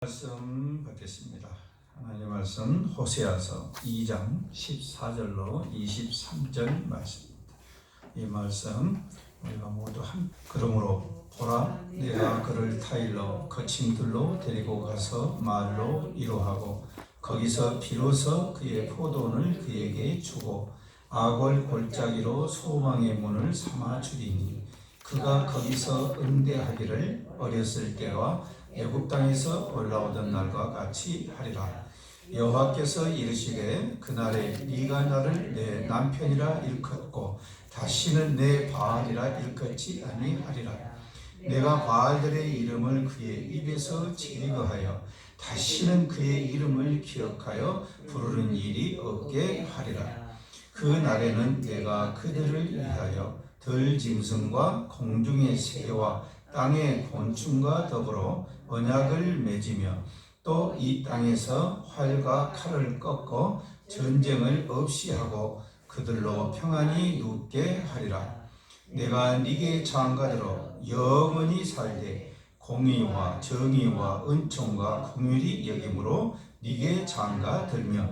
말씀 받겠습니다. 하나님 말씀 호세아서 2장 14절로 23절 말씀입니다. 이 말씀 우리가 모두 그러므로 보라 내가 그를 타일러 거친들로 데리고 가서 말로 위로하고 거기서 비로소 그의 포도원을 그에게 주고 악월 골짜기로 소망의 문을 삼아 주리니 그가 거기서 응대하기를 어렸을 때와 애굽 땅에서 올라오던 날과 같이 하리라. 여호와께서 이르시되 그날에 네가 나를 내 남편이라 일컫고 다시는 내 바알이라 일컫지 아니하리라. 내가 바알들의 이름을 그의 입에서 제거하여 다시는 그의 이름을 기억하여 부르는 일이 없게 하리라. 그 날에는 내가 그들을 위하여 들짐승과 공중의 새와 땅의 곤충과 더불어 언약을 맺으며 또 이 땅에서 활과 칼을 꺾고 전쟁을 없이 하고 그들로 평안히 눕게 하리라. 내가 네게 장가들어 영원히 살되 공의와 정의와 은총과 긍휼이 여김으로 네게 장가들며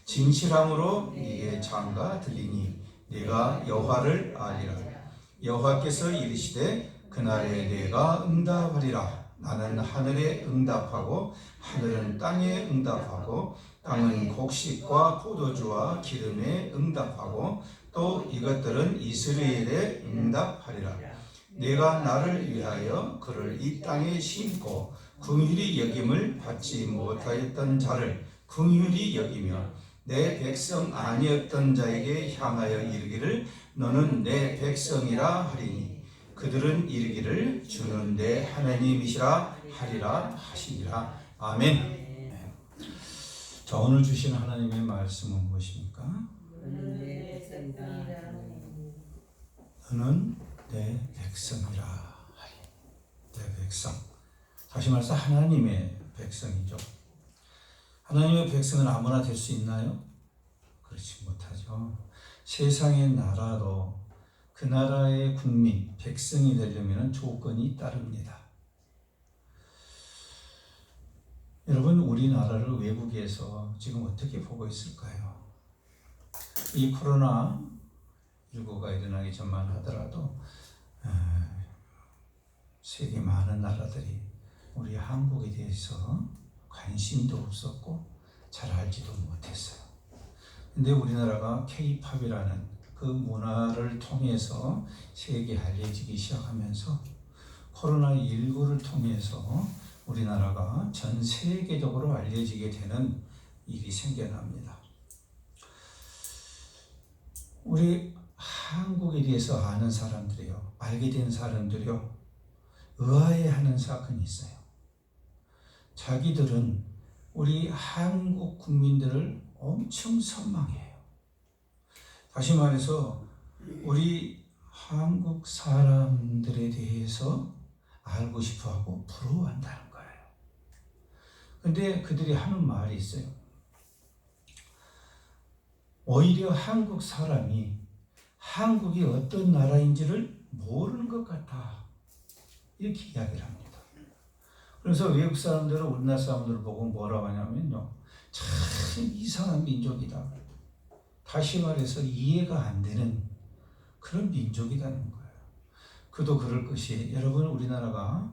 진실함으로 네게 장가들리니 네가 여호와를 알리라. 여호와께서 이르시되 그날에 내가 응답하리라. 나는 하늘에 응답하고 하늘은 땅에 응답하고 땅은 곡식과 포도주와 기름에 응답하고 또 이것들은 이스라엘에 응답하리라. 내가 나를 위하여 그를 이 땅에 심고 긍휼히 여김을 받지 못하였던 자를 긍휼히 여기며 내 백성 아니었던 자에게 향하여 이르기를 너는 내 백성이라 하리니 그들은 이르기를 주는 내 하나님이시라 하리라 하시니라. 아멘. 자, 오늘 주신 하나님의 말씀은 무엇입니까? 너는 내 백성이라 하리. 내 백성. 다시 말해서 하나님의 백성이죠. 하나님의 백성은 아무나 될 수 있나요? 그렇지 못하죠. 세상의 나라도 그 나라의 국민, 백성이 되려면 조건이 따릅니다. 여러분, 우리나라를 외국에서 지금 어떻게 보고 있을까요? 이 코로나19가 일어나기 전만 하더라도 세계 많은 나라들이 우리 한국에 대해서 관심도 없었고 잘 알지도 못했어요. 근데 우리나라가 K-팝이라는 그 문화를 통해서 세계에 알려지기 시작하면서 코로나19를 통해서 우리나라가 전 세계적으로 알려지게 되는 일이 생겨납니다. 우리 한국에 대해서 아는 사람들이요, 알게 된 사람들이요, 의아해하는 사건이 있어요. 자기들은 우리 한국 국민들을 엄청 선망해요. 다시 말해서 우리 한국 사람들에 대해서 알고 싶어하고 부러워한다는 거예요. 근데 그들이 하는 말이 있어요. 오히려 한국 사람이 한국이 어떤 나라인지를 모르는 것 같아. 이렇게 이야기를 합니다. 그래서 외국 사람들은 우리나라 사람들을 보고 뭐라고 하냐면요. 참 이상한 민족이다. 다시 말해서 이해가 안 되는 그런 민족이라는 거예요. 그도 그럴 것이 여러분 우리나라가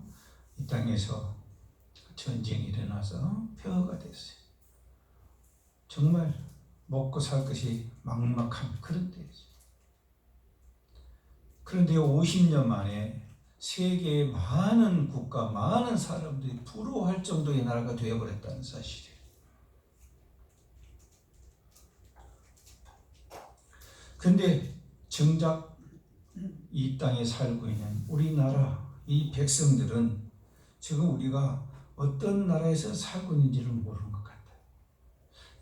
이 땅에서 전쟁이 일어나서 폐허가 됐어요. 정말 먹고 살 것이 막막한 그런 때였어요. 그런데 50년 만에 세계의 많은 국가, 많은 사람들이 부러워할 정도의 나라가 되어버렸다는 사실이에요. 근데 정작 이 땅에 살고 있는 우리나라 이 백성들은 지금 우리가 어떤 나라에서 살고 있는지를 모르는 것 같아요.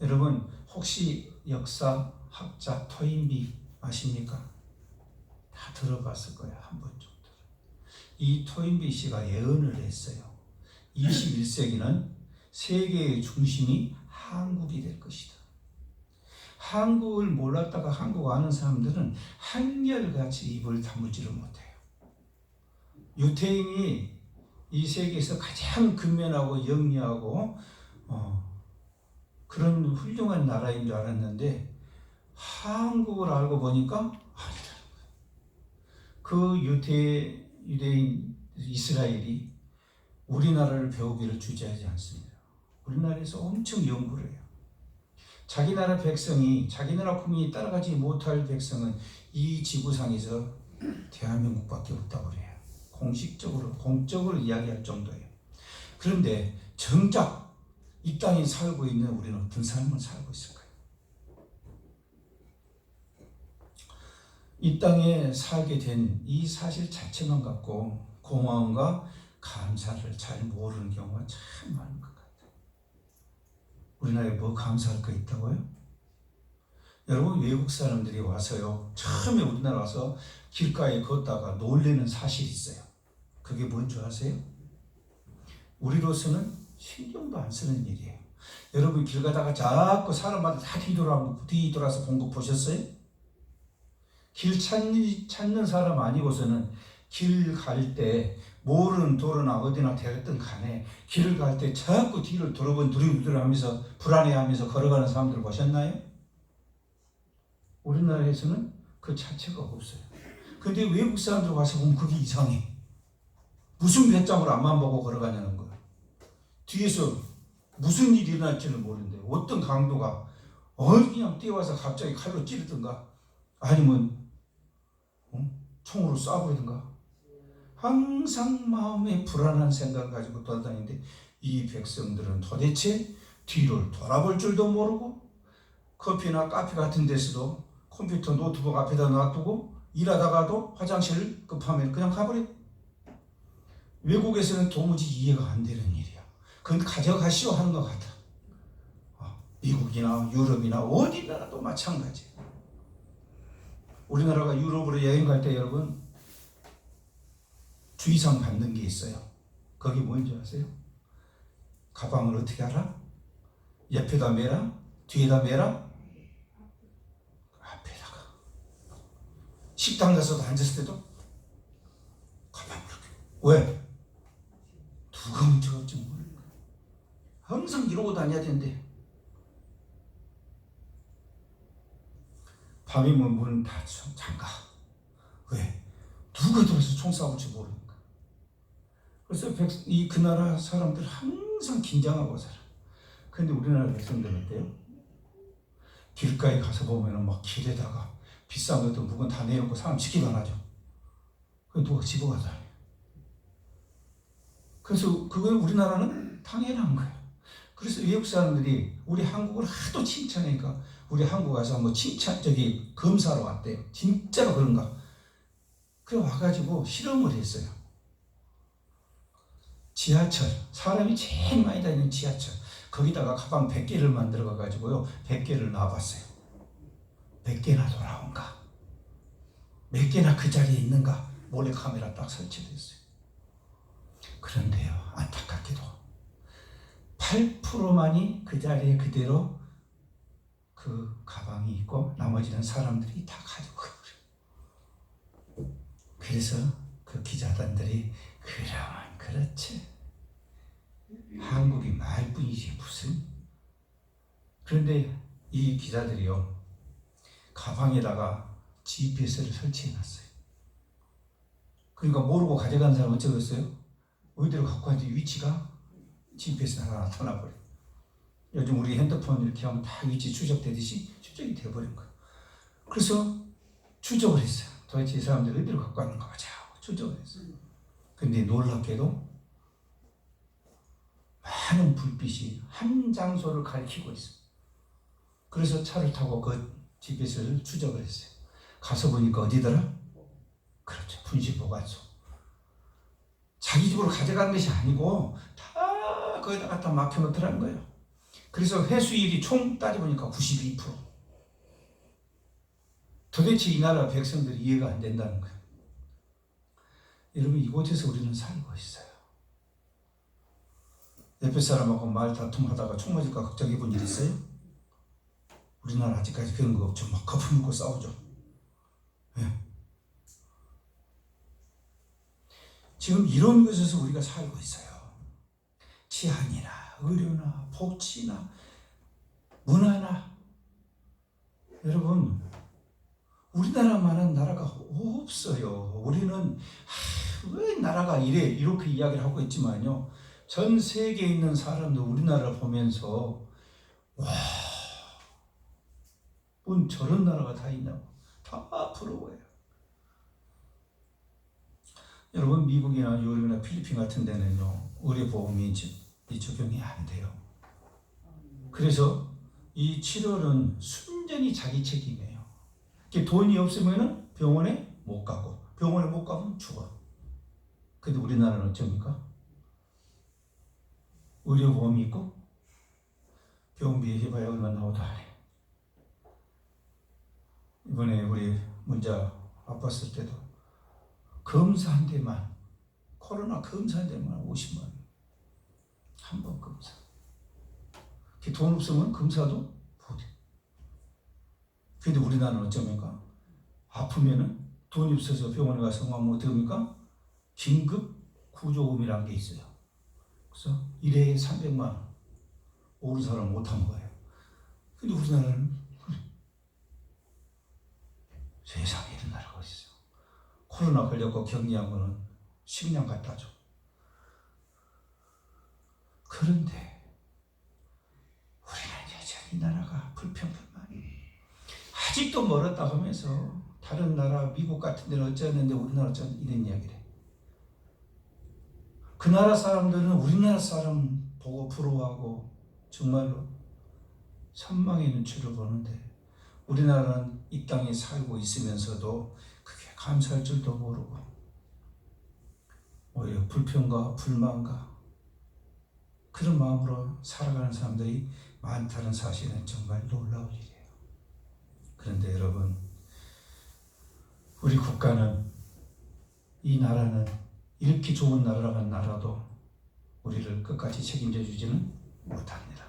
여러분 혹시 역사학자 토인비 아십니까? 다 들어봤을 거예요. 한 번 정도. 이 토인비 씨가 예언을 했어요. 21세기는 세계의 중심이 한국이 될 것이다. 한국을 몰랐다가 한국 아는 사람들은 한결같이 입을 다물지를 못해요. 유태인이 이 세계에서 가장 근면하고 영리하고 그런 훌륭한 나라인 줄 알았는데 한국을 알고 보니까 아니다. 그 유대인 이스라엘이 우리나라를 배우기를 주저하지 않습니다. 우리나라에서 엄청 연구를 해요. 자기 나라 백성이, 자기 나라 국민이 따라가지 못할 백성은 이 지구상에서 대한민국밖에 없다고 그래요. 공적으로 이야기할 정도예요. 그런데 정작 이 땅에 살고 있는 우리는 어떤 삶을 살고 있을까요? 이 땅에 살게 된 이 사실 자체만 갖고 고마움과 감사를 잘 모르는 경우가 참 많은 것 같아요. 우리나라에 뭐 감사할 거 있다고요? 여러분, 외국 사람들이 와서요, 처음에 우리나라 와서 길가에 걷다가 놀래는 사실이 있어요. 그게 뭔 줄 아세요? 우리로서는 신경도 안 쓰는 일이에요. 여러분, 길 가다가 자꾸 사람마다 다 뒤돌아서 본 거 보셨어요? 길 찾는 사람 아니고서는 길 갈 때 모르는 도로나 어디나 되었든 간에 길을 갈 때 자꾸 뒤를 두리부들하면서 불안해하면서 걸어가는 사람들 보셨나요? 우리나라에서는 그 자체가 없어요. 근데 외국 사람들 와서 보면 그게 이상해. 무슨 배짱으로 앞만 보고 걸어가냐는 거야. 뒤에서 무슨 일이 일어날지는 모르는데 어떤 강도가 그냥 뛰어와서 갑자기 칼로 찌르든가 아니면 총으로 쏴버리든가 항상 마음에 불안한 생각을 가지고 돌아다니는데 이 백성들은 도대체 뒤를 돌아볼 줄도 모르고 커피나 카페 같은 데서도 컴퓨터 노트북 앞에다 놔두고 일하다가도 화장실 급하면 그냥 가버려. 외국에서는 도무지 이해가 안 되는 일이야. 그건 가져가시오 하는 것 같아. 미국이나 유럽이나 어디 나라도 마찬가지야. 우리나라가 유럽으로 여행 갈 때 여러분 주의사항 받는 게 있어요. 거기 뭔지 아세요? 가방을 어떻게 알아? 옆에다 매라? 뒤에다 매라? 앞에다가. 식당 가서도 앉았을 때도 가방을 이렇게. 왜? 누가 훔쳐갈지 모르니까. 항상 이러고 다녀야 된대. 밤이면 문은 다 잠가. 왜? 누가 들어서 총 쏴볼지 모르니까. 그래서 그 나라 사람들 항상 긴장하고 살아. 근데 우리나라 백성들은 어때요? 길가에 가서 보면은 막 길에다가 비싼 것도 물건 다 내놓고 사람 지키고 하죠. 그 누가 집어가다. 그래서 그걸 우리나라는 당연한 거예요. 그래서 외국 사람들이 우리 한국을 하도 칭찬하니까 우리 한국 가서 한번 검사로 왔대요. 진짜로 그런가? 그래 와가지고 실험을 했어요. 지하철, 사람이 제일 많이 다니는 지하철, 거기다가 가방 100개를 만들어 가지고요 100개를 놔봤어요. 몇 개나 돌아온가? 몇 개나 그 자리에 있는가? 몰래 카메라 딱 설치됐어요. 그런데요, 안타깝게도 8%만이 그 자리에 그대로 그 가방이 있고 나머지는 사람들이 다 가지고 가버려요. 그래서 그 기자단들이 그러면 그렇지, 한국이 말뿐이지 무슨. 그런데 이 기자들이요 가방에다가 GPS를 설치해놨어요. 그러니까 모르고 가져간 사람 어쩌겠어요? 어디로 갖고 왔는지 위치가 GPS 하나 나타나버려요. 요즘 우리 핸드폰 이렇게 하면 다 위치 추적되듯이 추적이 돼버린 거예요. 그래서 추적을 했어요. 도대체 이 사람들이 어디로 갖고 왔는가 보자 하고 추적을 했어요. 근데 놀랍게도 많은 불빛이 한 장소를 가리키고 있어요. 그래서 차를 타고 그 GPS를 추적을 했어요. 가서 보니까 어디더라? 그렇죠, 분식보관소. 자기 집으로 가져간 것이 아니고 다 거기다 갖다 막혀놓더라는 거예요. 그래서 회수율이 총 따져보니까 92%. 도대체 이 나라 백성들이 이해가 안 된다는 거예요. 여러분, 이곳에서 우리는 살고 있어요. 옆에 사람하고 말 다툼하다가 총 맞을까 걱정해본 일 있어요? 우리나라 아직까지 그런 거 없죠. 막 거품 먹고 싸우죠. 네. 지금 이런 것에서 우리가 살고 있어요. 치안이나 의료나 복지나 문화나. 여러분, 우리나라만한 나라가 없어요. 우리는 왜 나라가 이렇게 이야기를 하고 있지만요, 전 세계에 있는 사람들 우리나라를 보면서 와, 뭔 저런 나라가 다 있냐고 다 부러워요. 여러분, 미국이나 유럽이나 필리핀 같은 데는요, 의료보험이 적용이 안 돼요. 그래서 이 치료는 순전히 자기 책임이에요. 돈이 없으면 병원에 못 가고, 병원에 못 가면 죽어. 근데 우리나라는 어쩝니까? 의료보험이 있고 병원비 해봐야 얼마 나오다. 이번에 우리 문자 아팠을 때도 검사 한 대만, 코로나 검사 한 대만 50만 원. 한 번 검사. 돈 없으면 검사도 못해. 근데 우리나라는 어쩝니까? 아프면은 돈이 없어서 병원에 가서 뭐 어떻게 합니까? 긴급 구조금이라는 게 있어요. 그래서 1회에 300만 원. 모르는 사람은 못한 거예요. 근데 우리나라는 세상에 이런 나라가 있어요. 코로나 걸렸고 격리한 거는 식량 갖다 줘. 그런데 우리는 여전히 이 나라가 불평불만이 아직도 멀었다 하면서 다른 나라 미국 같은 데는 어쩌는데 우리나라 어쩌는 이런 이야기를 해. 그 나라 사람들은 우리나라 사람 보고 부러워하고 정말로 선망의 눈치를 보는데 우리나라는 이 땅에 살고 있으면서도 그게 감사할 줄도 모르고 오히려 불평과 불만과 그런 마음으로 살아가는 사람들이 많다는 사실은 정말 놀라울 일이에요. 그런데 여러분, 우리 국가는, 이 나라는 이렇게 좋은 나라라고 한 나라도 우리를 끝까지 책임져 주지는 못합니다.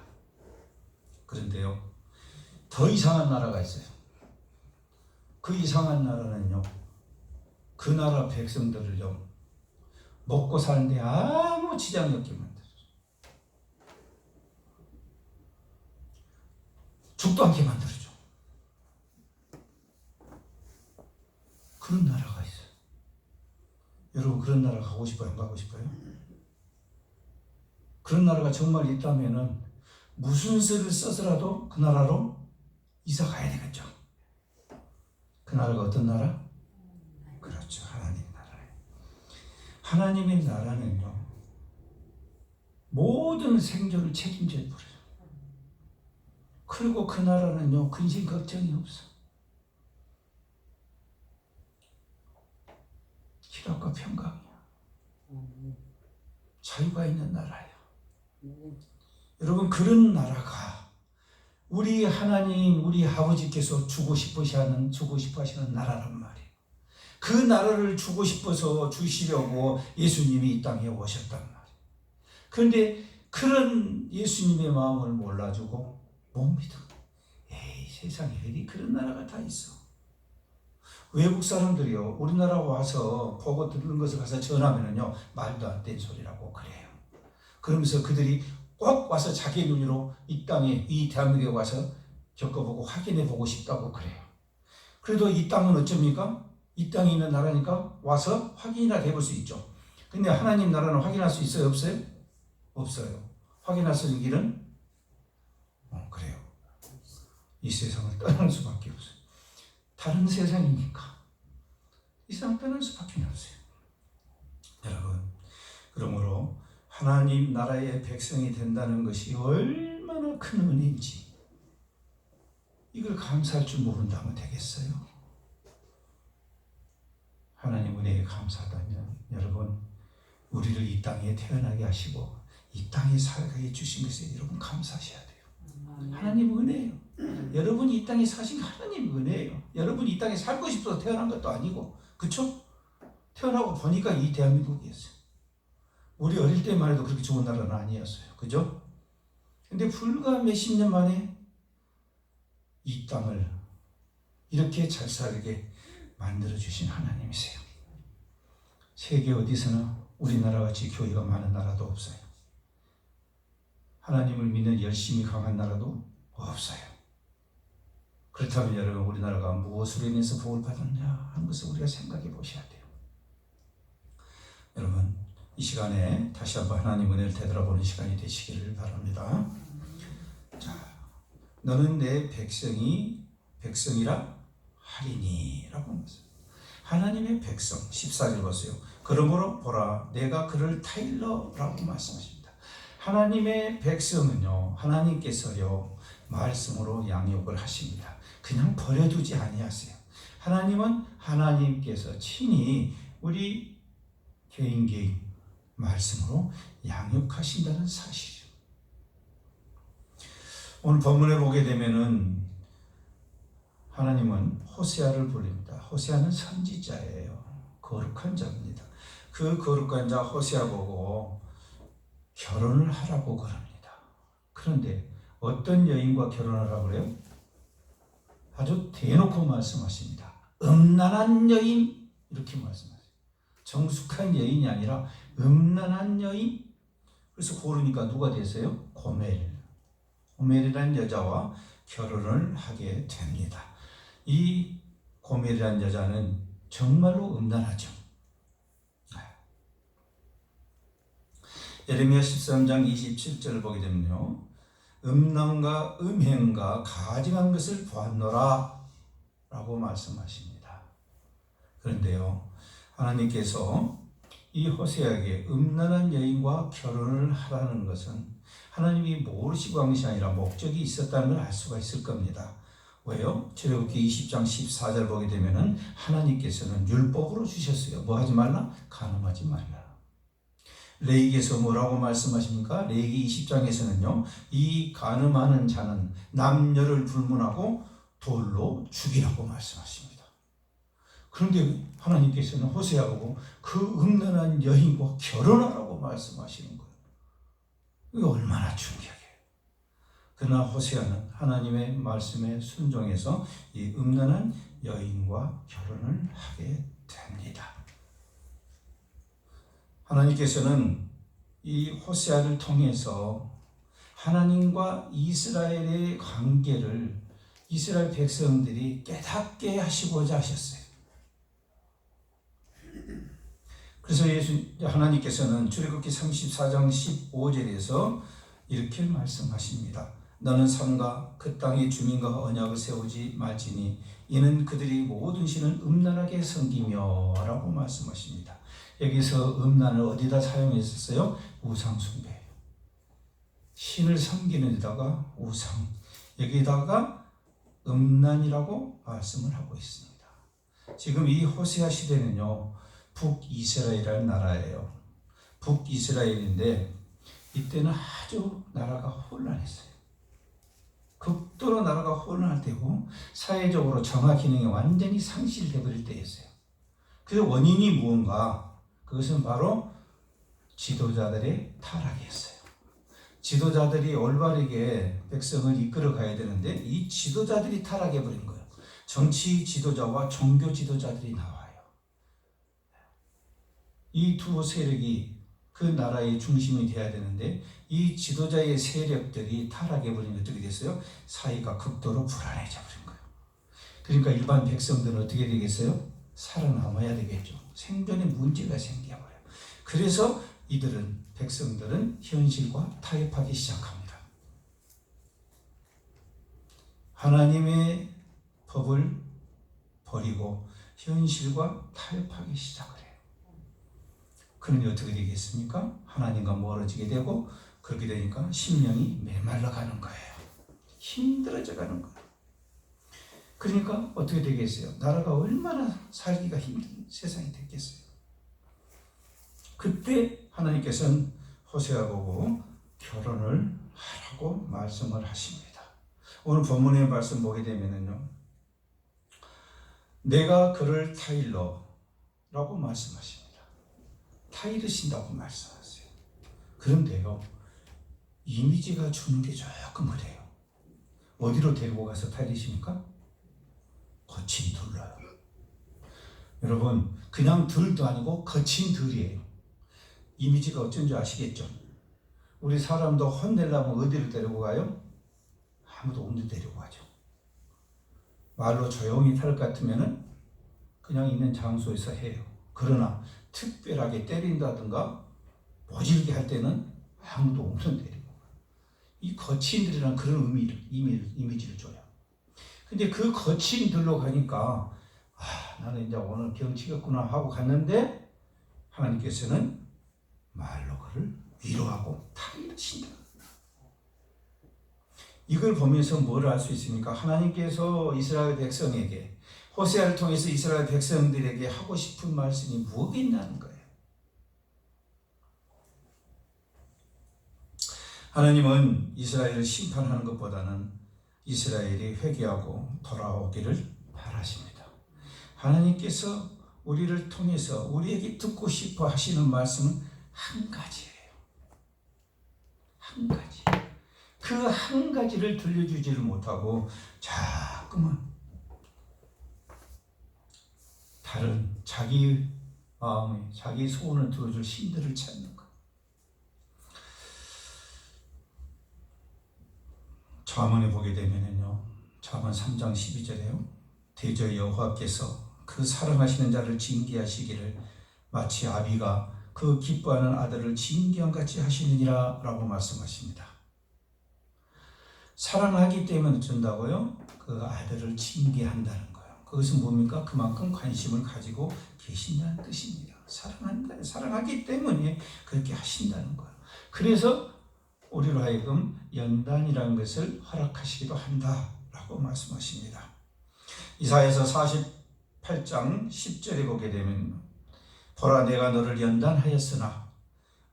그런데요, 더 이상한 나라가 있어요. 그 이상한 나라는요, 그 나라 백성들을요, 먹고 사는데 아무 지장이 없게 만들어요. 죽도 않게 만들어줘. 그런 나라가 있어요. 여러분, 그런 나라 가고 싶어요? 안 가고 싶어요? 그런 나라가 정말 있다면은 무슨 수를 써서라도 그 나라로 이사 가야 되겠죠. 그 나라가 어떤 나라? 그렇죠. 하나님의 나라예요. 하나님의 나라는요, 모든 생존을 책임져 버려요. 그리고 그 나라는요, 근심 걱정이 없어. 희락과 평강이야. 자유가 있는 나라예요. 여러분, 그런 나라가 우리 하나님, 우리 아버지께서 주고 싶어 하시는 나라란 말이에요. 그 나라를 주고 싶어서 주시려고 예수님이 이 땅에 오셨단 말이에요. 그런데 그런 예수님의 마음을 몰라주고 못 믿어. 에이, 세상에 어디 그런 나라가 다 있어. 외국 사람들이요, 우리나라 와서 보고 듣는 것을 가서 전하면은요, 말도 안 되는 소리라고 그래요. 그러면서 그들이 꼭 와서 자기 눈으로 이 땅에, 이 대한민국에 와서 겪어보고 확인해보고 싶다고 그래요. 그래도 이 땅은 어쩝니까? 이 땅에 있는 나라니까 와서 확인이나 해볼 수 있죠. 근데 하나님 나라는 확인할 수 있어요? 없어요? 없어요. 확인할 수 있는 길은? 그래요. 이 세상을 떠날 수밖에 없어요. 다른 세상이니까 이 세상 떠날 수밖에 없어요. 여러분, 그러므로 하나님 나라의 백성이 된다는 것이 얼마나 큰 은혜인지 이걸 감사할 줄 모른다면 되겠어요? 하나님 은혜에 감사하다면 여러분, 우리를 이 땅에 태어나게 하시고 이 땅에 살게 해주신 것에 여러분 감사하셔야 돼요. 하나님 은혜예요. 여러분이 이 땅에 사신 하나님 은혜예요. 여러분이 이 땅에 살고 싶어서 태어난 것도 아니고, 그쵸? 태어나고 보니까 이 대한민국이었어요. 우리 어릴 때만 해도 그렇게 좋은 나라는 아니었어요. 그죠? 근데 불과 몇십 년 만에 이 땅을 이렇게 잘 살게 만들어주신 하나님이세요. 세계 어디서나 우리나라 같이 교회가 많은 나라도 없어요. 하나님을 믿는 열심히 강한 나라도 없어요. 그렇다면 여러분, 우리나라가 무엇으로 인해서 복을 받았냐 하는 것을 우리가 생각해 보셔야 돼요. 여러분, 이 시간에 다시 한번 하나님 은혜를 되돌아보는 시간이 되시기를 바랍니다. 자, 너는 내 백성이라 하리니 라고 합니다. 하나님의 백성, 14절 보세요. 그러므로 보라, 내가 그를 타일러라고 말씀하십니다. 하나님의 백성은요, 하나님께서요 말씀으로 양육을 하십니다. 그냥 버려두지 아니하세요. 하나님은 하나님께서 친히 우리 개인 말씀으로 양육하신다는 사실이죠. 오늘 본문에 보게 되면은 하나님은 호세아를 부릅니다. 호세아는 선지자예요. 거룩한 자입니다. 그 거룩한 자 호세아 보고 결혼을 하라고 그럽니다. 그런데 어떤 여인과 결혼하라고 그래요? 아주 대놓고 말씀하십니다. 음란한 여인, 이렇게 말씀하세요. 정숙한 여인이 아니라 음란한 여인. 그래서 고르니까 누가 됐어요? 고멜이라는 여자와 결혼을 하게 됩니다. 이 고멜이라는 여자는 정말로 음란하죠. 예레미야 13장 27절을 보게 되면요, 음란과 음행과 가증한 것을 보았노라 라고 말씀하십니다. 그런데요, 하나님께서 이 호세아에게 음란한 여인과 결혼을 하라는 것은 하나님이 모르시고 한 것이 아니라 목적이 있었다는 걸 알 수가 있을 겁니다. 왜요? 출애굽기 20장 14절 보게 되면은 하나님께서는 율법으로 주셨어요. 뭐 하지 말라? 간음하지 말라. 레위기에서 뭐라고 말씀하십니까? 레위기 20장에서는요, 이 간음하는 자는 남녀를 불문하고 돌로 죽이라고 말씀하십니다. 그런데 하나님께서는 호세아 보고 그 음란한 여인과 결혼하라고 말씀하시는 거예요. 이게 얼마나 충격이에요. 그러나 호세아는 하나님의 말씀에 순종해서 이 음란한 여인과 결혼을 하게 됩니다. 하나님께서는 이 호세아를 통해서 하나님과 이스라엘의 관계를 이스라엘 백성들이 깨닫게 하시고자 하셨어요. 그래서 하나님께서는 출애굽기 34장 15절에서 이렇게 말씀하십니다. 너는 산과 그 땅의 주민과 언약을 세우지 말지니 이는 그들이 모든 신은 음란하게 섬기며 라고 말씀하십니다. 여기서 음란을 어디다 사용했었어요? 우상 숭배. 신을 섬기는 데다가 우상, 여기다가 음란이라고 말씀을 하고 있습니다. 지금 이 호세아 시대는요, 북이스라엘이라는 나라예요. 북이스라엘인데 이때는 아주 나라가 혼란했어요. 극도로 나라가 혼란할 때고 사회적으로 정화 기능이 완전히 상실돼 버릴 때였어요. 그 원인이 무언가? 그것은 바로 지도자들의 타락이었어요. 지도자들이 올바르게 백성을 이끌어 가야 되는데 이 지도자들이 타락해 버린 거예요. 정치 지도자와 종교 지도자들이 나와요. 이 두 세력이 그 나라의 중심이 되어야 되는데 이 지도자의 세력들이 타락해 버리면 어떻게 됐어요? 사회가 극도로 불안해져 버린 거예요. 그러니까 일반 백성들은 어떻게 되겠어요? 살아남아야 되겠죠. 생존에 문제가 생겨버려요. 그래서 백성들은 현실과 타협하기 시작합니다. 하나님의 법을 버리고 현실과 타협하기 시작을 해요. 그러니 어떻게 되겠습니까? 하나님과 멀어지게 되고 그렇게 되니까 심령이 메말라 가는 거예요. 힘들어져 가는 거예요. 그러니까 어떻게 되겠어요? 나라가 얼마나 살기가 힘든 세상이 됐겠어요. 그때 하나님께서는 호세아 보고 결혼을 하라고 말씀을 하십니다. 오늘 본문의 말씀 보게 되면은요, 내가 그를 타일러라고 말씀하십니다. 타이르신다고 말씀하세요. 그런데요, 이미지가 주는 게 조금 그래요. 어디로 데리고 가서 타이르십니까? 거친 들로요. 여러분, 그냥 들도 아니고 거친 들이에요. 이미지가 어쩐지 아시겠죠? 우리 사람도 혼내려면 어디를 데리고 가요? 아무도 없는 데 데리고 가죠. 말로 조용히 탈 것 같으면은 그냥 있는 장소에서 해요. 그러나 특별하게 때린다든가 모질게 할 때는 아무도 없는 데 데리고 가요. 이 거친들이란 그런 이미지를 줘요. 근데 그 거친들로 가니까 나는 이제 오늘 병치겠구나 하고 갔는데 하나님께서는 말로 그를 위로하고 타이르신다. 이걸 보면서 뭘 알 수 있습니까? 하나님께서 이스라엘 백성에게 호세아를 통해서 이스라엘 백성들에게 하고 싶은 말씀이 무엇이 있냐는 거예요. 하나님은 이스라엘을 심판하는 것보다는 이스라엘이 회개하고 돌아오기를 바라십니다. 하나님께서 우리를 통해서 우리에게 듣고 싶어 하시는 말씀은 한 가지예요. 한 가지. 그 한 가지를 들려주지를 못하고 자꾸만 다른 자기 마음에 자기 소원을 들어줄 신들을 찾는 것. 잠언에 보게 되면요, 잠언 3장 12절에요. 대저 여호와께서 그 사랑하시는 자를 징계하시기를 마치 아비가 그 기뻐하는 아들을 징계한 같이 하시느니라 라고 말씀하십니다. 사랑하기 때문에 어쩐다고요? 그 아들을 징계한다는 거예요. 그것은 뭡니까? 그만큼 관심을 가지고 계신다는 뜻입니다. 사랑하기 때문에 그렇게 하신다는 거예요. 그래서 우리로 하여금 연단이라는 것을 허락하시기도 한다라고 말씀하십니다. 이사야서 48장 10절에 보게 되면 보라 내가 너를 연단하였으나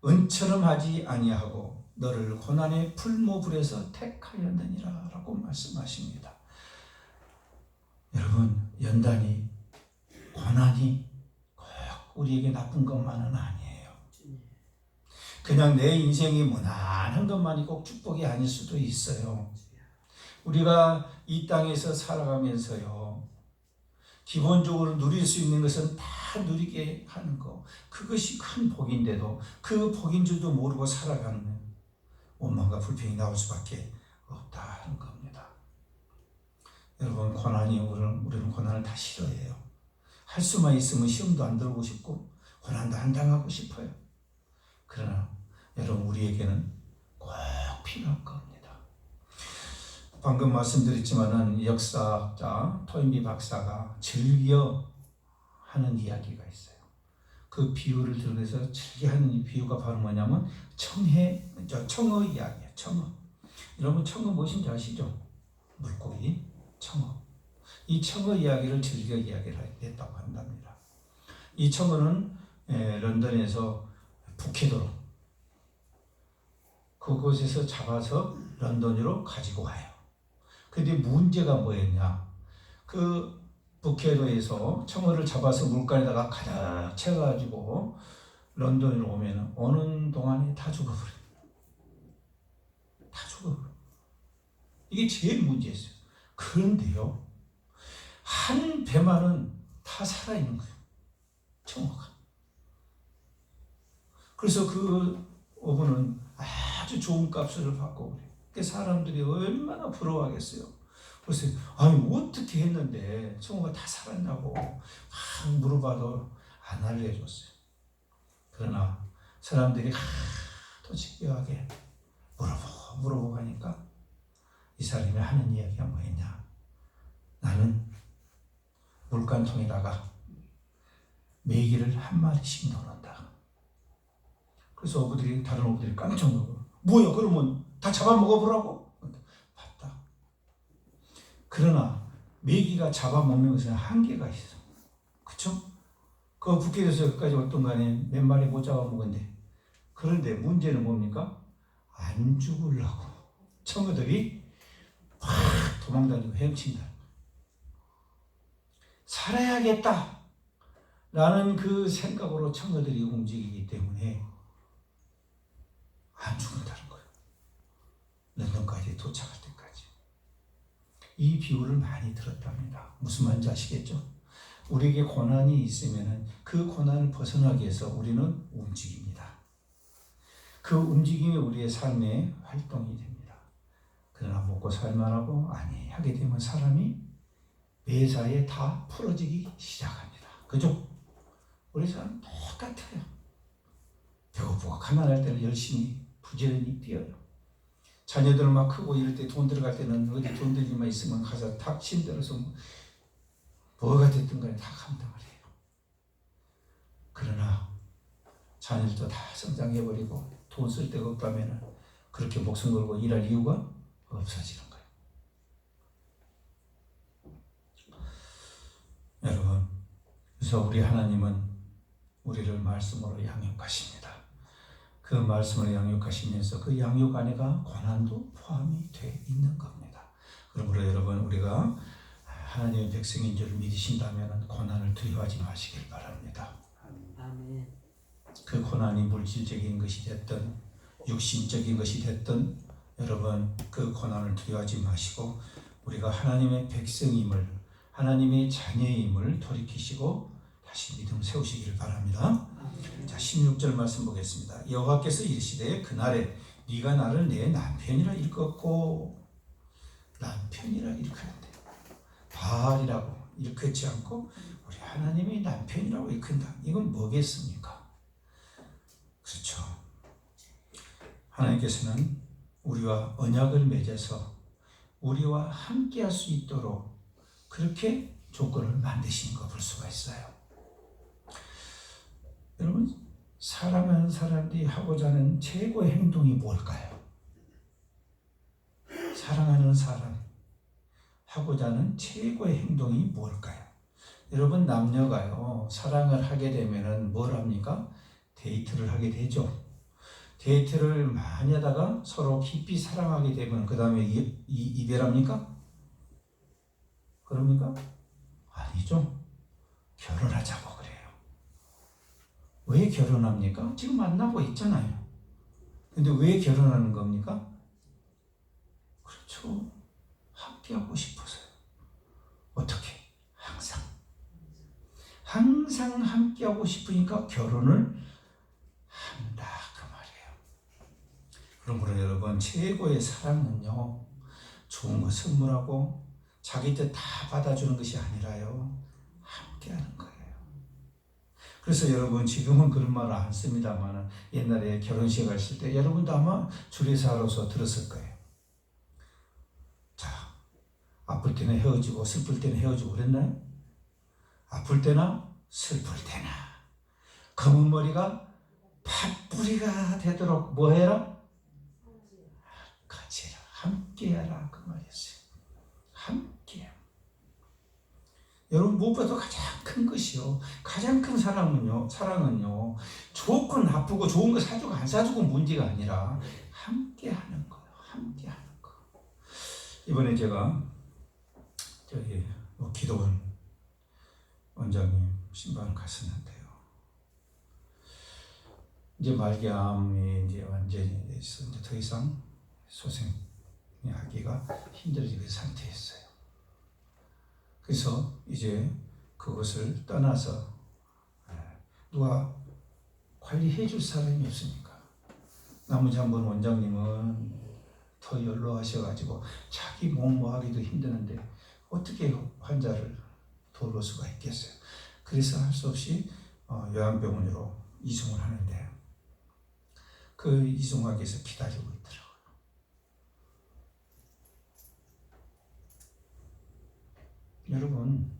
은처럼 하지 아니하고 너를 고난의 풀모불에서 택하였느니라 라고 말씀하십니다. 여러분, 연단이 고난이 꼭 우리에게 나쁜 것만은 아니에요. 그냥 내 인생이 무난한 것만이 꼭 축복이 아닐 수도 있어요. 우리가 이 땅에서 살아가면서요, 기본적으로 누릴 수 있는 것은 다 누리게 하는 거, 그것이 큰 복인데도 그 복인 줄도 모르고 살아가는 원망과 불평이 나올 수밖에 없다는 겁니다. 여러분, 고난이 우리는 고난을 다 싫어해요. 할 수만 있으면 시험도 안 들고 싶고 고난도 안 당하고 싶어요. 그러나 여러분, 우리에게는 꼭 필요한 겁니다. 방금 말씀드렸지만은 역사학자 토인비 박사가 즐겨 하는 이야기가 있어요. 그 비유를 들어서 즐겨 하는 이 비유가 바로 뭐냐면 청어 이야기예요. 청어. 여러분, 청어 무엇인지 아시죠? 물고기 청어. 이 청어 이야기를 즐겨 이야기를 했다고 한답니다. 이 청어는 런던에서 북해도로 그곳에서 잡아서 런던으로 가지고 와요. 근데 문제가 뭐였냐? 그 북해도에서 청어를 잡아서 물간에다가 가득 채워가지고 런던으로 오면 오는 동안에 다 죽어버려요. 다 죽어버려요. 이게 제일 문제였어요. 그런데요, 한 배만은 다 살아있는 거예요. 청어가. 그래서 그 어부는 아주 좋은 값을 받고 그래요. 그 사람들이 얼마나 부러워하겠어요. 그래서 아니 어떻게 했는데 청어가 다 살았냐고 막 물어봐도 안 알려줬어요. 그러나 사람들이 또 집요하게 물어보고 하니까 이 사람이 하는 이야기가 뭐였냐? 나는 물간통에다가 메기를 한 마리씩 넣는다. 그래서 다른 어부들이 깜짝 놀고, 뭐야, 그러면 다 잡아먹어보라고? 봤다. 그러나 메기가 잡아먹는 것은 한계가 있어. 그쵸? 그 북해에서 여기까지 왔던 간에 몇 마리 못 잡아먹었는데, 그런데 문제는 뭡니까? 안 죽으려고 청어들이 확 도망다니고 헤엄친다. 살아야겠다 라는 그 생각으로 청어들이 움직이기 때문에 안 죽는다는 거예요. 런던까지 도착할 때까지. 이 비유를 많이 들었답니다. 무슨 말인지 아시겠죠? 우리에게 고난이 있으면 그 고난을 벗어나기 위해서 우리는 움직입니다. 그 움직임이 우리의 삶의 활동이 됩니다. 그러나 먹고 살만하고 아니 하게 되면 사람이 매사에 다 풀어지기 시작합니다. 그죠? 우리 사람 똑같아요. 배고프고 가난할 때는 열심히 부지런히 뛰어요. 자녀들 막 크고 이럴 때 돈 들어갈 때는 어디 돈 들기만 있으면 가서 탁 힘들어서 뭐가 됐든 간에 다 감당을 해요. 그러나 자녀들도 다 성장해버리고 돈 쓸 데가 없다면 그렇게 목숨 걸고 일할 이유가 없어지는 거예요. 여러분, 그래서 우리 하나님은 우리를 말씀으로 양육하십니다. 그 말씀으로 양육하시면서 그 양육 안에가 고난도 포함이 되어 있는 겁니다. 그러므로 여러분, 우리가 하나님의 백성인 줄 믿으신다면 고난을 두려워하지 마시길 바랍니다. 아멘. 그 고난이 물질적인 것이 됐든 육신적인 것이 됐든 여러분 그 고난을 두려워하지 마시고 우리가 하나님의 백성임을 하나님의 자녀임을 돌이키시고 다시 믿음 세우시기를 바랍니다. 자, 16절 말씀 보겠습니다. 여호와께서 이르시되 그날에 네가 나를 내 남편이라 일컫고 남편이라 일컫는데 바알이라고 일컫지 않고 우리 하나님이 남편이라고 일컫는다. 이건 뭐겠습니까? 그렇죠. 하나님께서는 우리와 언약을 맺어서 우리와 함께 할 수 있도록 그렇게 조건을 만드신 거 볼 수가 있어요. 여러분, 사랑하는 사람들이 하고자 하는 최고의 행동이 뭘까요? 사랑하는 사람 하고자 하는 최고의 행동이 뭘까요? 여러분, 남녀가요 사랑을 하게 되면은 뭘 합니까? 데이트를 하게 되죠. 데이트를 많이 하다가 서로 깊이 사랑하게 되면 그 다음에 이별합니까? 그럽니까? 아니죠. 결혼하자고 그래요. 왜 결혼합니까? 지금 만나고 있잖아요. 근데 왜 결혼하는 겁니까? 그렇죠. 함께하고 싶어서요. 어떻게? 항상 함께하고 싶으니까 결혼을 한다 그 말이에요. 그러므로 여러분 최고의 사랑은요 좋은 거 선물하고 자기 뜻 다 받아주는 것이 아니라요 함께하는 거예요. 그래서 여러분 지금은 그런 말을 안 씁니다만 옛날에 결혼식 했을 때 여러분도 아마 주례사로서 들었을 거예요. 자, 아플 때는 헤어지고 슬플 때는 헤어지고 그랬나요? 아플 때나 슬플 때나 검은 머리가 팥뿌리가 되도록 뭐 해라? 같이 해라. 함께 해라. 그 말이었어요. 함께. 여러분 무엇보다도 가장 큰 것이요. 가장 큰 사랑은요. 좋건 나쁘고 좋은 거 사주고 안 사주고 문제가 아니라 함께 하는 거예요. 함께 하는 거. 이번에 제가 저기 기도원 원장님 신방을 갔었는데요. 이제 말기암이 이제 완전히 돼서 이제 더 이상 소생하기가 힘들어지는 상태였어요. 그래서 이제 그것을 떠나서 누가 관리해 줄 사람이 없으니까 나머지 한 번 원장님은 더 연로하셔가지고 자기 몸모하기도 힘드는데 어떻게 환자를 돌볼 수가 있겠어요. 그래서 할 수 없이 요양병원으로 이송을 하는데 그 이송하기 위해서 기다리고 있더라고요. 여러분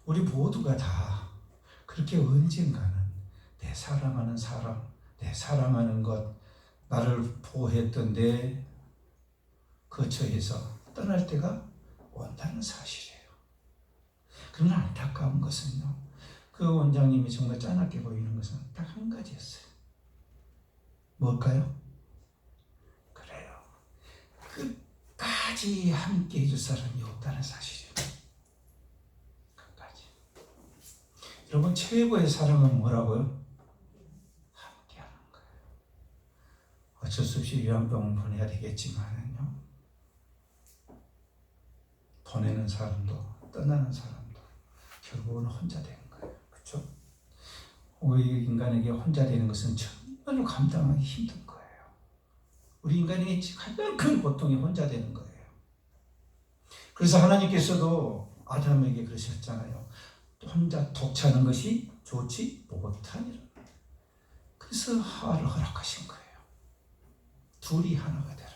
우리 모두가 다 그렇게 언젠가는 내 사랑하는 사람, 내 사랑하는 것, 나를 보호했던 내 거처에서 떠날 때가 온다는 사실이에요. 그러나 안타까운 것은요. 그 원장님이 정말 짠하게 보이는 것은 딱 한 가지였어요. 뭘까요? 그래요. 끝까지 함께 해줄 사람이 없다는 사실이에요. 끝까지. 여러분 최고의 사랑은 뭐라고요? 함께하는 거예요. 어쩔 수 없이 요양병원 보내야 되겠지만은요. 보내는 사람도 떠나는 사람도 결국은 혼자 되는 거예요. 그렇죠? 우리 인간에게 혼자 되는 것은 정말로 감당하기 힘든 거예요. 우리 인간의 가장 큰 고통이 혼자 되는 거예요. 그래서 하나님께서도 아담에게 그러셨잖아요. 혼자 독차는 것이 좋지 못하니라. 그래서 하와를 허락하신 거예요. 둘이 하나가 되라.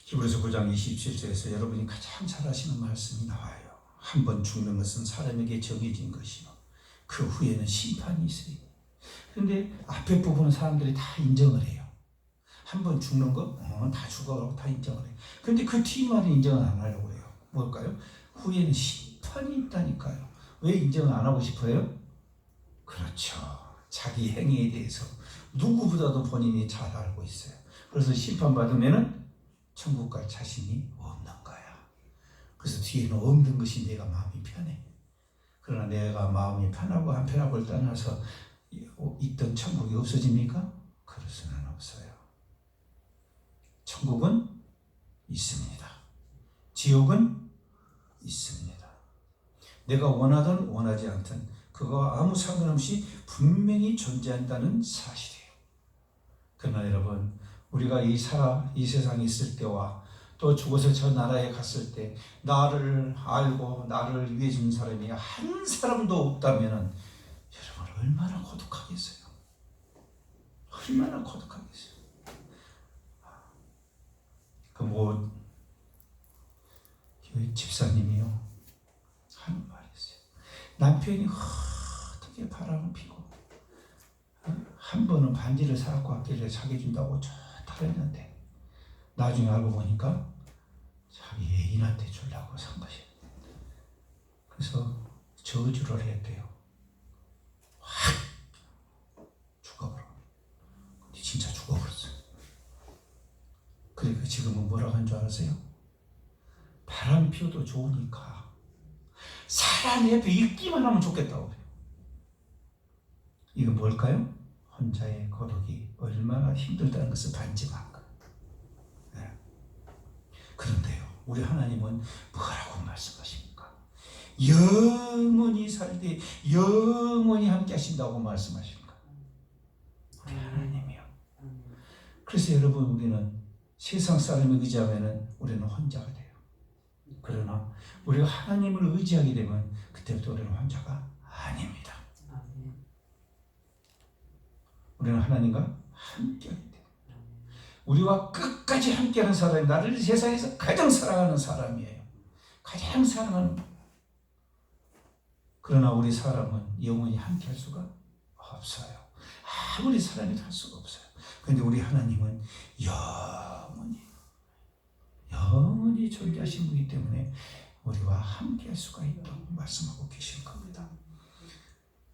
히브리서 9장 27절에서 여러분이 가장 잘 아시는 말씀이 나와요. 한 번 죽는 것은 사람에게 정해진 것이요 그 후에는 심판이 있어요. 그런데 앞에 부분은 사람들이 다 인정을 해요. 한 번 죽는 거 다 죽어라고 다 인정을 해요. 그런데 그 뒤말은 인정을 안 하려고 해요. 뭘까요? 후에는 심판이 있다니까요. 왜 인정을 안 하고 싶어요? 그렇죠. 자기 행위에 대해서 누구보다도 본인이 잘 알고 있어요. 그래서 심판받으면은 천국 갈 자신이 없는 거야. 그래서 뒤에는 없는 것이 내가 마음이 편해. 그러나 내가 마음이 편하고 안 편하고를 떠나서 있던 천국이 없어집니까? 그럴 수는 없어요. 천국은 있습니다. 지옥은 있습니다. 내가 원하든 원하지 않든 그거와 아무 상관없이 분명히 존재한다는 사실이에요. 그러나 여러분, 우리가 이 세상에 있을 때와 또 죽어서 저 나라에 갔을 때 나를 알고 나를 위해 준 사람이 한 사람도 없다면 여러분 얼마나 고독하겠어요. 얼마나 고독하겠어요. 교회 집사님이요 하는 말이 있어요. 남편이 어떻게 바람을 피고 한 번은 반지를 사갖고 왔길래 자기 준다고 좋다 했는데 나중에 알고 보니까 자기 애인한테 주려고 산 것이에요. 그래서 저주를 했대요. 확 죽어버려. 근데 진짜 죽어버렸어요. 그러니까 지금은 뭐라고 한 줄 아세요? 바람 피워도 좋으니까 사람 옆에 있기만 하면 좋겠다고 그래요. 이건 뭘까요? 혼자의 고독이 얼마나 힘들다는 것을 반증한 거예요. 네. 그런데요, 우리 하나님은 뭐라고 말씀하십니까? 영원히 살되 영원히 함께 하신다고 말씀하십니까? 우리 하나님이요. 그래서 여러분, 우리는 세상 사람을 의지하면 우리는 혼자가 돼요. 그러나 우리가 하나님을 의지하게 되면 그때부터 우리는 혼자가 아닙니다. 우리는 하나님과 함께하게 돼요. 우리와 끝까지 함께하는 사람이 나를 세상에서 가장 사랑하는 사람이에요. 가장 사랑하는. 그러나 우리 사람은 영원히 함께할 수가 없어요. 아무리 사람이 할 수가 없어요. 그런데 우리 하나님은 영원히 존재하신 분이기 때문에 우리와 함께할 수가 있다고 말씀하고 계신 겁니다.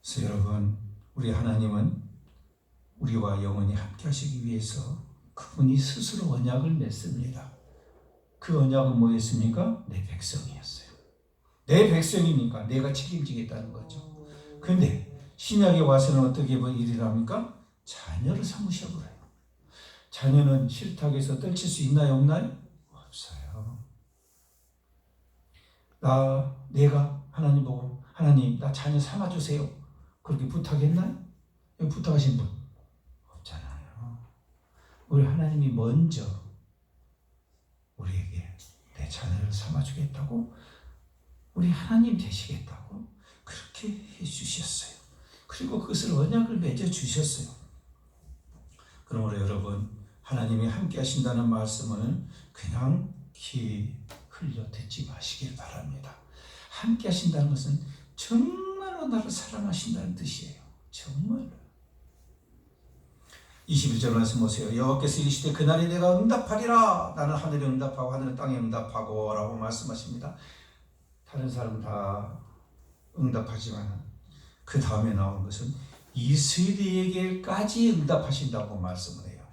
그래서 여러분, 우리 하나님은 우리와 영원히 함께하시기 위해서 그분이 스스로 언약을 맺습니다. 그 언약은 뭐였습니까? 내 백성이었어요. 내 백성이니까 내가 책임지겠다는 거죠. 그런데 신약에 와서는 어떻게 일을 합니까? 자녀를 삼으셔버려요. 자녀는 실탁에서 떨칠 수 있나요, 없나요? 없어요. 내가 하나님 보고 하나님 나 자녀 삼아주세요 그렇게 부탁했나요? 여기 부탁하신 분 없잖아요. 우리 하나님이 먼저 우리에게 내 자녀를 삼아주겠다고, 우리 하나님 되시겠다고 그렇게 해주셨어요. 그리고 그것을 언약을 맺어주셨어요. 그러므로 여러분, 하나님이 함께 하신다는 말씀을 그냥 귀 흘려 듣지 마시길 바랍니다. 함께 하신다는 것은 정말로 나를 사랑하신다는 뜻이에요. 정말로. 21절 말씀 보세요. 여호와께서 이르시되 그날에 내가 응답하리라. 나는 하늘에 응답하고 하늘은 땅에 응답하고 라고 말씀하십니다. 다른 사람은 다 응답하지만 그 다음에 나오는 것은 이스라엘에게까지 응답하신다고 말씀을 해요.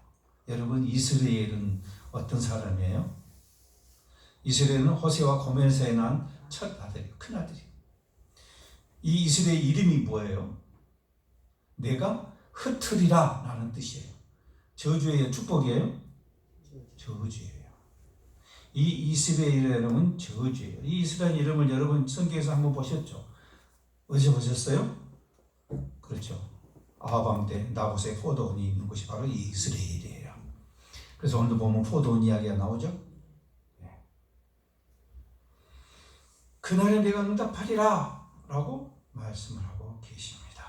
여러분, 이스라엘은 어떤 사람이에요? 이스라엘은 호세와 고멜에서 난 첫 아들이에요. 큰 아들이에요. 이 이스라엘 이름이 뭐예요? 내가 흩으리라 라는 뜻이에요. 저주예요? 축복이에요? 저주예요. 이 이스라엘 이름은 저주예요. 이 이스라엘 이름을 여러분 성경에서 한번 보셨죠? 어디서 보셨어요? 그렇죠. 아하방 때 나봇의 포도원이 있는 곳이 바로 이스라엘이에요. 그래서 오늘도 보면 포도원 이야기가 나오죠. 네. 그날에 내가 응답하리라 라고 말씀을 하고 계십니다.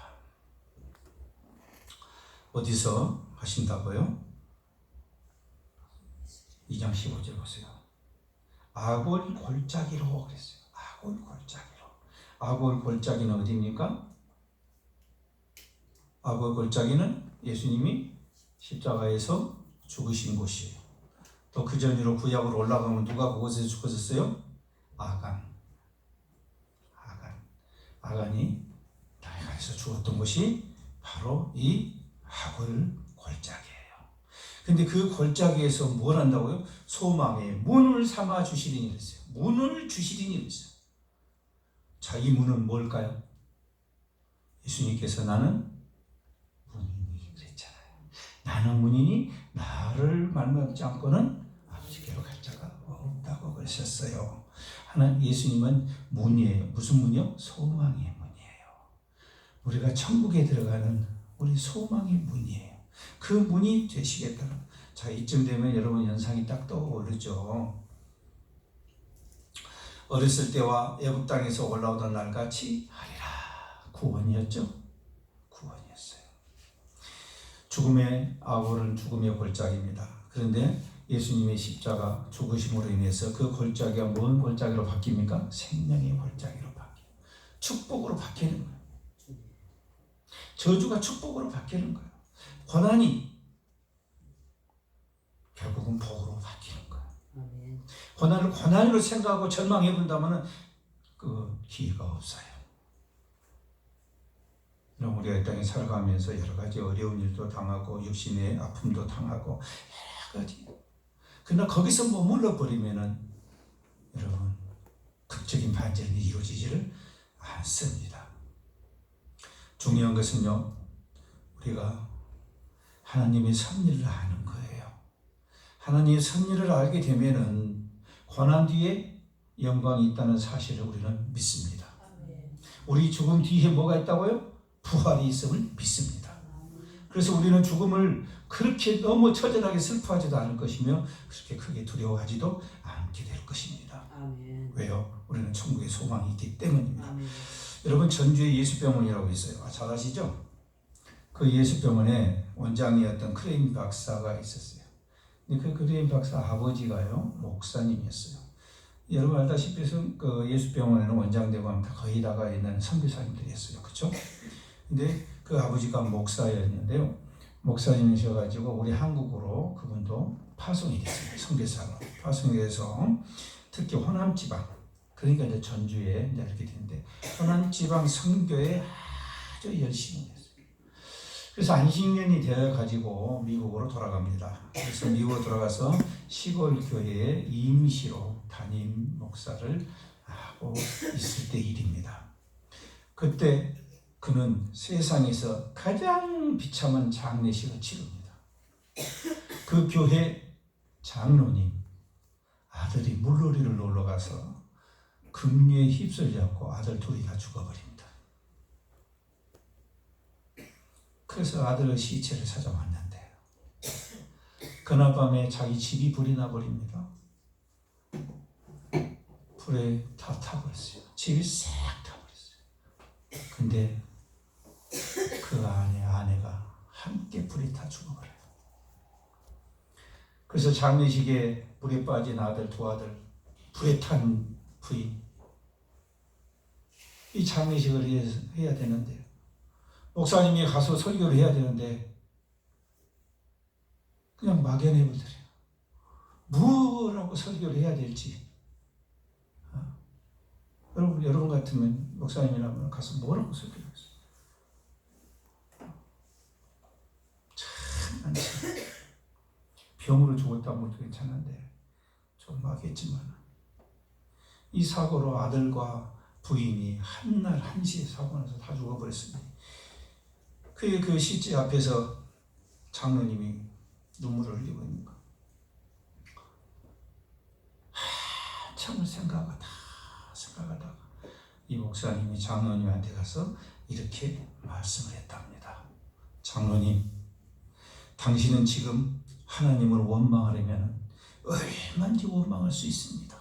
어디서 하신다고요? 2장 15절 보세요. 아골 골짜기로 그랬어요. 아골 골짜기로. 아골 골짜기는 어디입니까? 아골 골짜기는 예수님이 십자가에서 죽으신 곳이에요. 또 그 전으로 구약으로 올라가면 누가 그곳에서 죽었어요? 아간이 나에가에서 죽었던 곳이 바로 이 아골 골짜기예요. 근데 그 골짜기에서 뭘 한다고요? 소망의 문을 삼아 주시리니 그랬어요. 문을 주시리니 그랬어요. 자기 문은 뭘까요? 예수님께서 나는 문이니 그랬잖아요. 나는 문이니 나를 말미암지 않고는 아버지께로 갈 자가 없다고 그러셨어요. 하나님 예수님은 문이에요. 무슨 문이요? 소망의 문이에요. 우리가 천국에 들어가는 우리 소망의 문이에요. 그 문이 되시겠다. 자, 이쯤 되면 여러분 연상이 딱 떠오르죠. 어렸을 때와 애굽 땅에서 올라오던 날같이 하리라. 구원이었죠. 구원이었어요. 죽음의 아골은 죽음의 골짜기입니다. 그런데 예수님의 십자가 죽으심으로 인해서 그 골짜기가 뭔 골짜기로 바뀝니까? 생명의 골짜기로 바뀌어요. 축복으로 바뀌는 거예요. 저주가 축복으로 바뀌는 거예요. 고난이 결국은 복으로 바뀌는 거예요. 고난을 고난으로 생각하고 절망해 본다면 그 기회가 없어요. 우리가 이 땅에 살아가면서 여러 가지 어려운 일도 당하고 육신의 아픔도 당하고 여러 가지. 그러나 거기서 머물러 버리면은 여러분 극적인 반전이 이루어지지를 않습니다. 중요한 것은요, 우리가 하나님의 섭리를 아는 거예요. 하나님의 섭리를 알게 되면은 고난 뒤에 영광이 있다는 사실을 우리는 믿습니다. 우리 죽음 뒤에 뭐가 있다고요? 부활이 있음을 믿습니다. 그래서 우리는 죽음을 그렇게 너무 처절하게 슬퍼하지도 않을 것이며 그렇게 크게 두려워하지도 않게 될 것입니다. 아멘. 왜요? 우리는 천국에 소망이 있기 때문입니다. 아멘. 여러분 전주에 예수병원이라고 있어요. 잘 아시죠? 그 예수병원에 원장이었던 크레인 박사가 있었어요. 근데 그 크레인 박사 아버지가요 목사님이었어요. 여러분 알다시피 그 예수병원에는 원장되고 하면 거의 다가 있는 선교사님들이었어요. 그렇죠? 근데 그 아버지가 목사였는데요. 목사님이셔가지고 우리 한국으로 그분도 파송이 됐어요. 선교사로 파송이 돼서 특히 호남지방, 그러니까 이제 전주에 이제 이렇게 되는데 호남지방 선교에 아주 열심히 했어요. 그래서 안식년이 되어가지고 미국으로 돌아갑니다. 그래서 미국으로 돌아가서 시골 교회에 임시로 담임 목사를 하고 있을 때 일입니다. 그때 그는 세상에서 가장 비참한 장례식을 치릅니다. 그 교회 장로님 아들이 물놀이를 놀러 가서 급류에 휩쓸려갖고 아들 둘이 다 죽어버립니다. 그래서 아들의 시체를 찾아왔는데 그날 밤에 자기 집이 불이 나버립니다. 불에 다 타버렸어요. 집이 싹 타버렸어요. 근데 그 안에 아내가 함께 불이 타 죽어버려요. 그래서 장례식에 불에 빠진 아들 두 아들, 불에 탄 부인, 이 장례식을 해야 되는데 목사님이 가서 설교를 해야 되는데 그냥 막연해버려요. 뭐라고 설교를 해야 될지. 여러분 같으면 목사님이라면 가서 뭐라고 설교하겠어요? 참 병으로 죽었다면 괜찮은데 좀 막했지만 이 사고로 아들과 부인이 한날 한시에 사고 나서 다 죽어버렸습니다. 그 시체 앞에서 장로님이 눈물을 흘리고 있는 거. 한참을 생각하다가 이 목사님이 장로님한테 가서 이렇게 말씀을 했답니다. 장로님, 당신은 지금 하나님을 원망하려면 얼마든지 원망할 수 있습니다.